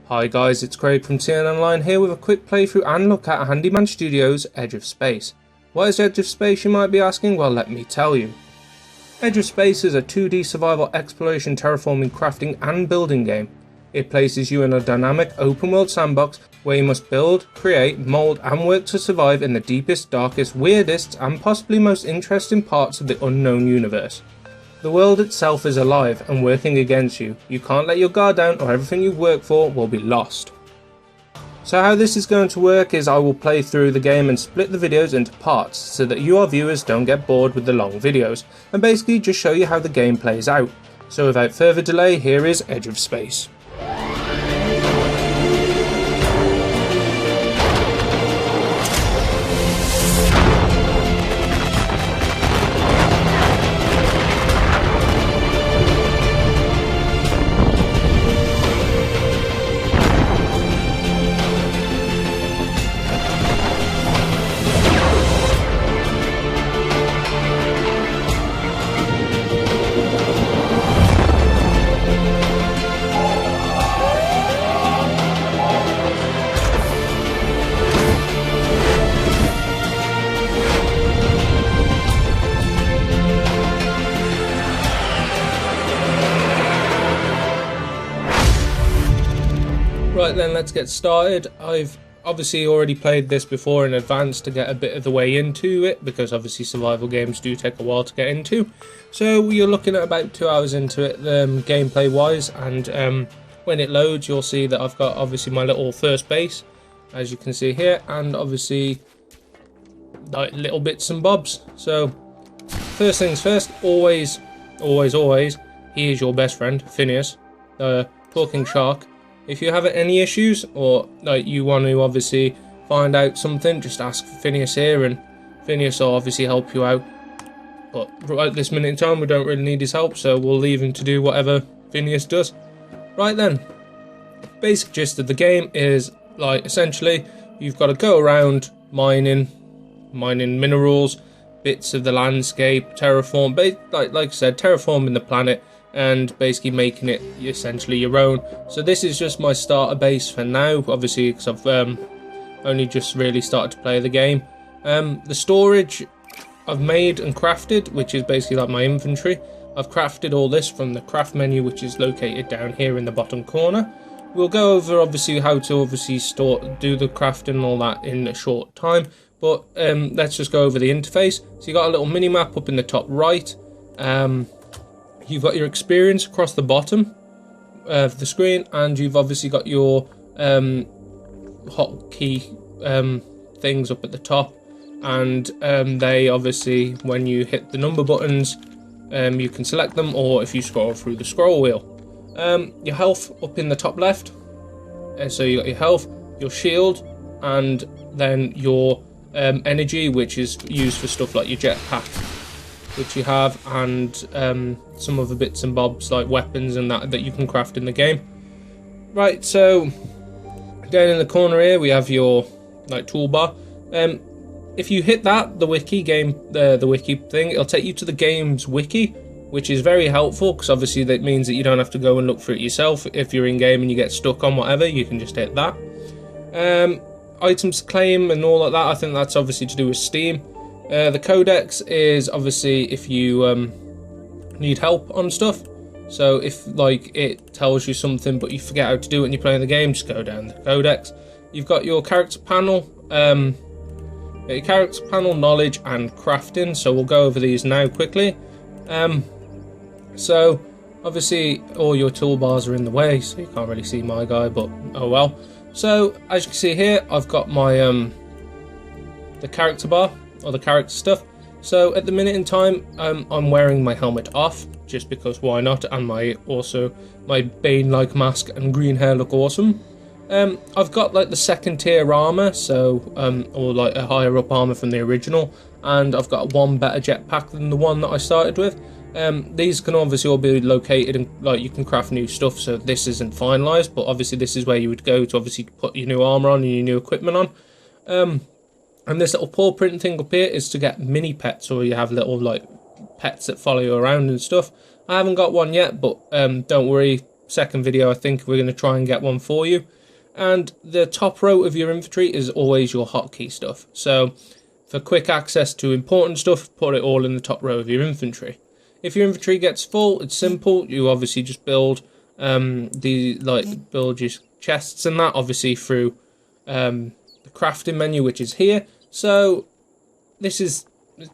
Hi guys, it's Craig from C&NOnline here with a quick playthrough and look at Handyman Studio's Edge of Space. What is Edge of Space, you might be asking? Well, let me tell you. Edge of Space is a 2D survival exploration, terraforming, crafting and building game. It places you in a dynamic open world sandbox where you must build, create, mould and work to survive in the deepest, darkest, weirdest and possibly most interesting parts of the unknown universe. The world itself is alive and working against you. You can't let your guard down or everything you work for will be lost. So how this is going to work is I will play through the game and split the videos into parts so that you, our viewers, don't get bored with the long videos, and basically just show you how the game plays out. So without further delay, here is Edge of Space. Right then, let's get started. I've obviously already played this before in advance to get a bit of the way into it, because obviously survival games do take a while to get into. So you're looking at about 2 hours into it, gameplay wise, and when it loads you'll see that I've got obviously my little first base, as you can see here, and obviously like little bits and bobs. So first things first, always, he is your best friend, Phineas, the talking shark. If you have any issues or like you want to obviously find out something, just ask Phineas here and Phineas will obviously help you out. But right this minute in time we don't really need his help, so we'll leave him to do whatever Phineas does. Right then, basic gist of the game is like essentially you've got to go around mining minerals, bits of the landscape, terraform, like I said, terraforming the planet, and basically making it essentially your own. So this is just my starter base for now, obviously, because I've only just really started to play the game. The storage I've made and crafted, which is basically like my inventory. I've crafted all this from the craft menu, which is located down here in the bottom corner. We'll go over obviously how to obviously do the crafting and all that in a short time, but let's just go over the interface. So you got a little mini map up in the top right. You've got your experience across the bottom of the screen, and you've obviously got your hotkey things up at the top, and they obviously, when you hit the number buttons, you can select them, or if you scroll through the scroll wheel. Your health up in the top left, so you got your health, your shield, and then your energy, which is used for stuff like your jetpack, which you have, and some other bits and bobs like weapons and that you can craft in the game. Right, so down in the corner here we have your like toolbar. If you hit that, the wiki thing, it'll take you to the game's wiki, which is very helpful because obviously that means that you don't have to go and look for it yourself. If you're in game and you get stuck on whatever, you can just hit that. Items to claim and all of that, I think that's obviously to do with Steam. The codex is obviously if you need help on stuff. So if like it tells you something but you forget how to do it and you're playing the game, just go down the codex. You've got your character panel, knowledge and crafting. So we'll go over these now quickly. So obviously all your toolbars are in the way, so you can't really see my guy, but oh well. So as you can see here, I've got my the character bar, or the character stuff. So at the minute in time, I'm wearing my helmet off, just because why not, and my Bane-like mask and green hair look awesome. I've got like the second tier armor, so or like a higher up armor from the original, and I've got one better jetpack than the one that I started with. These can obviously all be located and like you can craft new stuff, so this isn't finalized, but obviously this is where you would go to obviously put your new armor on and your new equipment on. And this little paw print thing up here is to get mini pets, or you have little like pets that follow you around and stuff. I haven't got one yet, but don't worry, second video, I think we're going to try and get one for you. And the top row of your inventory is always your hotkey stuff. So for quick access to important stuff, put it all in the top row of your inventory. If your inventory gets full, it's simple. You obviously just build build your chests and that, obviously through the crafting menu, which is here. So this is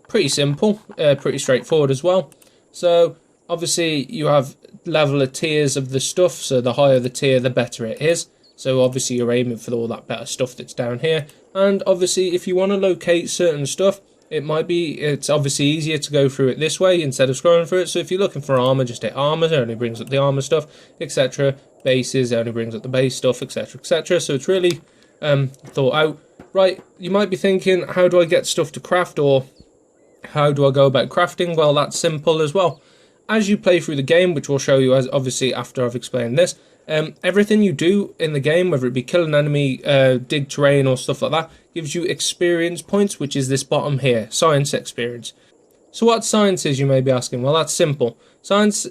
pretty simple, pretty straightforward as well. So obviously you have level of tiers of the stuff, so the higher the tier the better it is. So obviously you're aiming for all that better stuff that's down here. And obviously if you want to locate certain stuff, it's obviously easier to go through it this way instead of scrolling through it. So if you're looking for armor, just hit armor, it only brings up the armor stuff, etc. Bases, it only brings up the base stuff, etc, etc. So it's really thought out. Right, you might be thinking, how do I get stuff to craft, or how do I go about crafting? Well, that's simple as well. As you play through the game, which we'll show you as obviously after I've explained this, everything you do in the game, whether it be kill an enemy, dig terrain or stuff like that, gives you experience points, which is this bottom here, science experience. So what science is, you may be asking? Well, that's simple. Science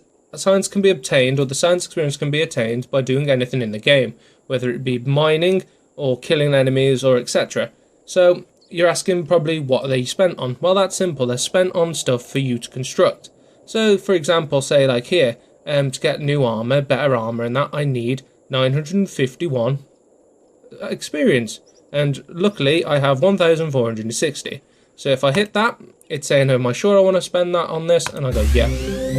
can be obtained, or the science experience can be attained by doing anything in the game, whether it be mining or killing enemies or etc. So you're asking probably, what are they spent on? Well, that's simple. They're spent on stuff for you to construct. So for example, say like here, to get new armor, better armor, and that I need 951 experience, and luckily I have 1460. So if I hit that, it's saying, am I sure I want to spend that on this? And I go, yeah.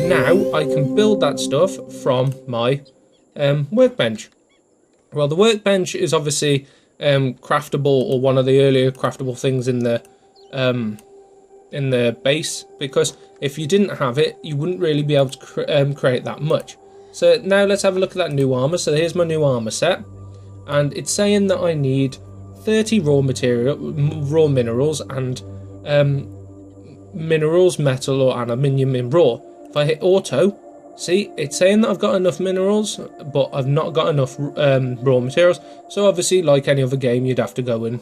Now I can build that stuff from my workbench. Well, the workbench is obviously craftable, or one of the earlier craftable things in the base, because if you didn't have it, you wouldn't really be able to create that much. So now let's have a look at that new armor. So here's my new armor set, and it's saying that I need 30 raw minerals and minerals, metal or aluminium in raw. If I hit auto, see, it's saying that I've got enough minerals, but I've not got enough raw materials. So obviously, like any other game, you'd have to go in.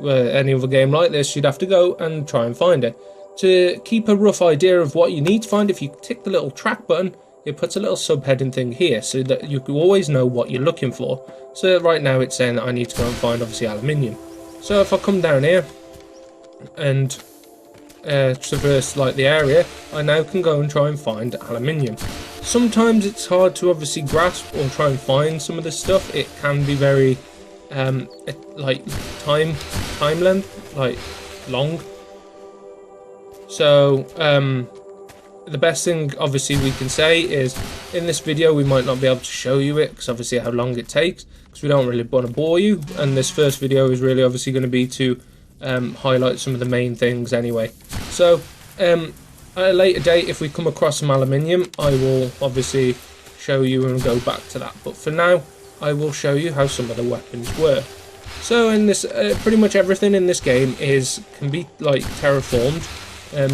Any other game like this, you'd have to go and try and find it. To keep a rough idea of what you need to find, if you tick the little track button, it puts a little subheading thing here, so that you can always know what you're looking for. So right now it's saying that I need to go and find obviously aluminium. So if I come down here and traverse like the area, I now can go and try and find aluminium. Sometimes it's hard to obviously grasp or try and find some of this stuff. It can be very like time length, like long. So the best thing obviously we can say is, in this video we might not be able to show you it because obviously how long it takes, because we don't really want to bore you, and this first video is really obviously going to be to highlight some of the main things anyway. So at a later date, if we come across some aluminium, I will obviously show you and go back to that, but for now I will show you how some of the weapons work. So in this pretty much everything in this game can be like terraformed,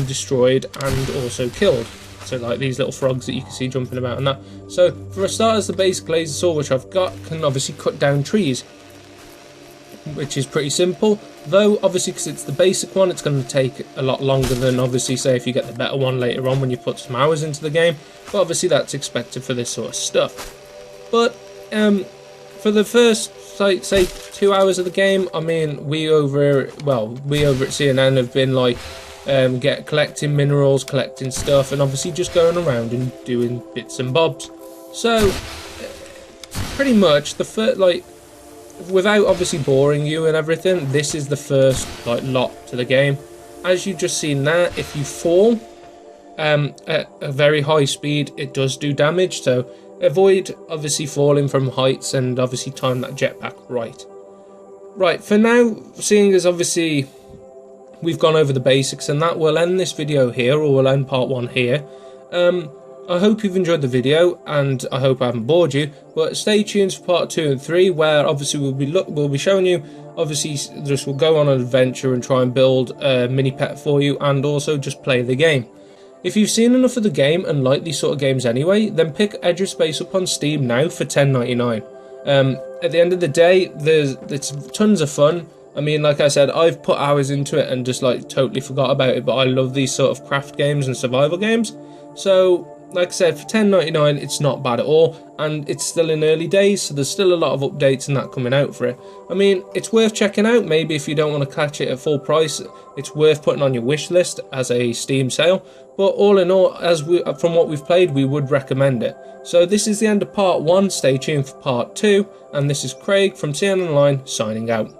destroyed and also killed. So like these little frogs that you can see jumping about and that. So for a start, as the basic laser saw which I've got, can obviously cut down trees, which is pretty simple, though obviously because it's the basic one, it's going to take a lot longer than obviously say if you get the better one later on when you put some hours into the game, but obviously that's expected for this sort of stuff. But for the first say 2 hours of the game, I mean, we over at C&N have been like collecting minerals, collecting stuff, and obviously just going around and doing bits and bobs. So pretty much the first, like, without obviously boring you and everything, this is the first like lot to the game. As you've just seen there, if you fall at a very high speed, it does do damage, so avoid obviously falling from heights and obviously time that jetpack right. Right, for now, seeing as obviously we've gone over the basics and that, we'll end this video here, or we'll end part 1 here. I hope you've enjoyed the video, and I hope I haven't bored you, but stay tuned for part 2 and 3, where obviously we'll be showing you, obviously just we'll go on an adventure and try and build a mini pet for you, and also just play the game. If you've seen enough of the game and like these sort of games anyway, then pick Edge of Space up on Steam now for $10.99. At the end of the day, it's tons of fun. I mean, like I said, I've put hours into it and just like totally forgot about it, but I love these sort of craft games and survival games. So Like I said, for $10.99 it's not bad at all, and it's still in early days, so there's still a lot of updates and that coming out for it. I mean, it's worth checking out. Maybe if you don't want to catch it at full price, it's worth putting on your wish list as a Steam sale. But all in all, from what we've played, we would recommend it. So this is the end of part 1. Stay tuned for part 2, and this is Craig from C&NOnline signing out.